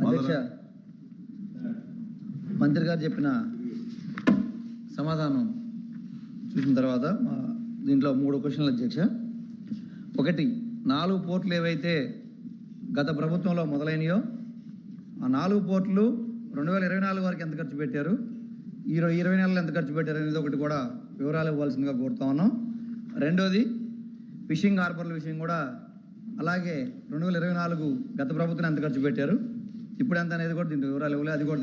అధ్యక్ష, మంత్రి గారు చెప్పిన సమాధానం చూసిన తర్వాత దీంట్లో 3 క్వశ్చన్లు అధ్యక్ష. ఒకటి, 4 పోర్టులు ఏవైతే గత ప్రభుత్వంలో మొదలైనయో ఆ 4 పోర్టులు 2024 వరకు ఎంత ఖర్చు పెట్టారు, ఈ 20 నెలలు ఎంత ఖర్చు పెట్టారు అనేది ఒకటి కూడా వివరాలు ఇవ్వాల్సిందిగా కోరుతా ఉన్నాం. రెండోది, ఫిషింగ్ హార్బర్ల విషయం కూడా అలాగే 2024 గత ప్రభుత్వం ఎంత ఖర్చు పెట్టారు, ఇప్పుడు ఎంత అనేది కూడా దీంట్లో వివరాలు ఇవ్వలేదు, అది కూడా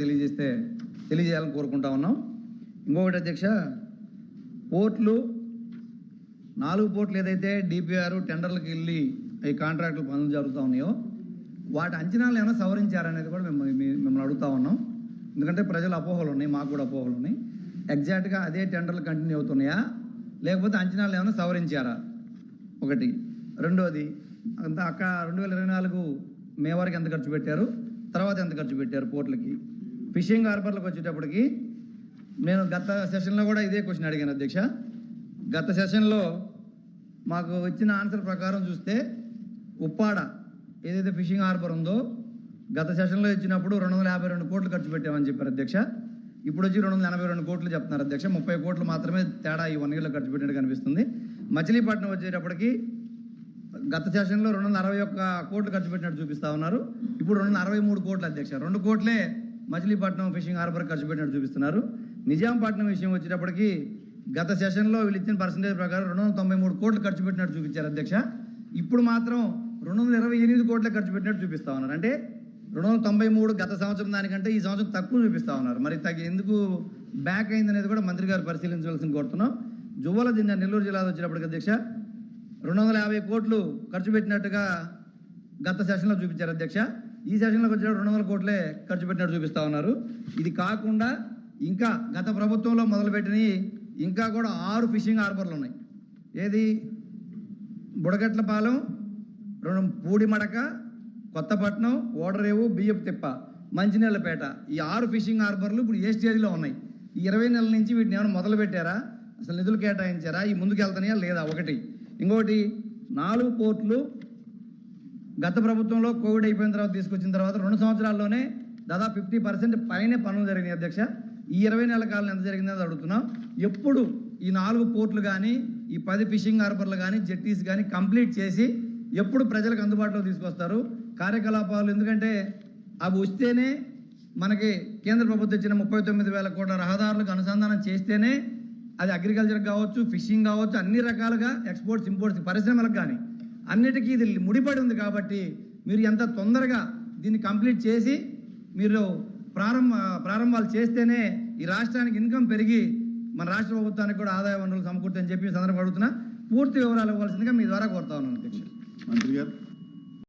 తెలియజేయాలని కోరుకుంటా ఉన్నాం. ఇంకొకటి అధ్యక్ష, పోర్టులు 4 పోర్టులు ఏదైతే డిపిఆర్ టెండర్లకు వెళ్ళి ఈ కాంట్రాక్టులు పనులు జరుగుతూ ఉన్నాయో వాటి అంచనాలు ఏమైనా సవరించారనేది కూడా మిమ్మల్ని అడుగుతా ఉన్నాం. ఎందుకంటే ప్రజలు అపోహలు ఉన్నాయి, మాకు కూడా అపోహలు ఉన్నాయి. ఎగ్జాక్ట్గా అదే టెండర్లు కంటిన్యూ అవుతున్నాయా లేకపోతే అంచనాలు ఏమైనా సవరించారా ఒకటి. రెండోది, అంత అక్క 2024 మే వరకు ఎంత ఖర్చు పెట్టారు, తర్వాత ఎంత ఖర్చు పెట్టారు పోర్టులకి. ఫిషింగ్ హార్బర్లకు వచ్చేటప్పటికి నేను గత సెషన్లో కూడా ఇదే క్వశ్చన్ అడిగాను అధ్యక్ష. గత సెషన్లో మాకు ఇచ్చిన ఆన్సర్ ప్రకారం చూస్తే ఉప్పాడ ఏదైతే ఫిషింగ్ హార్బర్ ఉందో గత సెషన్లో ఇచ్చినప్పుడు 252 కోట్లు ఖర్చు పెట్టామని చెప్పారు అధ్యక్ష. ఇప్పుడు వచ్చి 282 కోట్లు చెప్తున్నారు అధ్యక్ష. 30 కోట్లు మాత్రమే తేడా ఈ 1 ఇయర్లో ఖర్చు పెట్టినట్టు కనిపిస్తుంది. మచిలీపట్నం వచ్చేటప్పటికి గత సెషన్లో 261 కోట్లు ఖర్చు పెట్టినట్టు చూపిస్తా ఉన్నారు. ఇప్పుడు 263 కోట్లు అధ్యక్ష. 2 కోట్లే మచిలీపట్నం ఫిషింగ్ హార్బర్ ఖర్చు పెట్టినట్టు చూపిస్తున్నారు. నిజాంపట్నం విషయం వచ్చేటప్పటికి గత సెషన్లో వీళ్ళు ఇచ్చిన పర్సంటేజ్ ప్రకారం 293 కోట్లు ఖర్చు పెట్టినట్టు చూపించారు అధ్యక్ష. ఇప్పుడు మాత్రం 228 కోట్ల ఖర్చు పెట్టినట్టు చూపిస్తా ఉన్నారు. అంటే 293 గత సంవత్సరం దానికంటే ఈ సంవత్సరం తక్కువ చూపిస్తా ఉన్నారు. మరి ఎందుకు బ్యాక్ అయింది అనేది కూడా మంత్రి గారు పరిశీలించవలసింది కోరుతున్నాం. జువ్వల జిల్లా నెల్లూరు జిల్లాలో వచ్చేటప్పటికి అధ్యక్ష 250 కోట్లు ఖర్చు పెట్టినట్టుగా గత సెషన్లో చూపించారు అధ్యక్ష. ఈ సెషన్లోకి వచ్చేటప్పుడు 200 కోట్లే ఖర్చు పెట్టినట్టు చూపిస్తా ఉన్నారు. ఇది కాకుండా ఇంకా గత ప్రభుత్వంలో మొదలుపెట్టినవి ఇంకా కూడా 6 ఫిషింగ్ హార్బర్లు ఉన్నాయి. ఏది, బుడగట్లపాలెం, పూడిమడక, కొత్తపట్నం, ఓడరేవు, బియ్యపు తిప్ప, మంచినీళ్ళపేట, ఈ 6 ఫిషింగ్ హార్బర్లు ఇప్పుడు ఏ స్టేజ్లో ఉన్నాయి. ఈ 20 నెలల నుంచి వీటిని ఏమైనా మొదలు పెట్టారా, అసలు నిధులు కేటాయించారా, ఈ ముందుకు వెళ్తున్నాయా లేదా ఒకటి. ఇంకోటి, 4 పోర్టులు గత ప్రభుత్వంలో కోవిడ్ అయిపోయిన తర్వాత తీసుకొచ్చిన తర్వాత 2 సంవత్సరాల్లోనే దాదాపు 50% పైనే పనులు జరిగినాయి అధ్యక్ష. ఈ 20 నెలల కాలం ఎంత జరిగిందని అడుగుతున్నాం. ఎప్పుడు ఈ 4 పోర్టులు కానీ ఈ 10 ఫిషింగ్ హార్బర్లు కానీ జెట్టీస్ కానీ కంప్లీట్ చేసి ఎప్పుడు ప్రజలకు అందుబాటులో తీసుకొస్తారు కార్యకలాపాలు. ఎందుకంటే అవి వస్తేనే మనకి కేంద్ర ప్రభుత్వం ఇచ్చిన 39,000 కోట్ల రహదారులకు అనుసంధానం చేస్తేనే అది అగ్రికల్చర్ కావచ్చు, ఫిషింగ్ కావచ్చు, అన్ని రకాలుగా ఎక్స్పోర్ట్స్ ఇంపోర్ట్స్ పరిశ్రమలకు కానీ అన్నిటికీ ఇది ముడిపడి ఉంది. కాబట్టి మీరు ఎంత తొందరగా దీన్ని కంప్లీట్ చేసి మీరు ప్రారంభాలు చేస్తేనే ఈ రాష్ట్రానికి ఇన్కమ్ పెరిగి మన రాష్ట్ర ప్రభుత్వానికి కూడా ఆదాయ వనరులు సమకూర్తని చెప్పి సందర్భం అడుగుతున్నా. పూర్తి వివరాలు ఇవ్వాల్సిందిగా మీ ద్వారా కోరుతా ఉన్నాను అధ్యక్ష. మంత్రి గారు.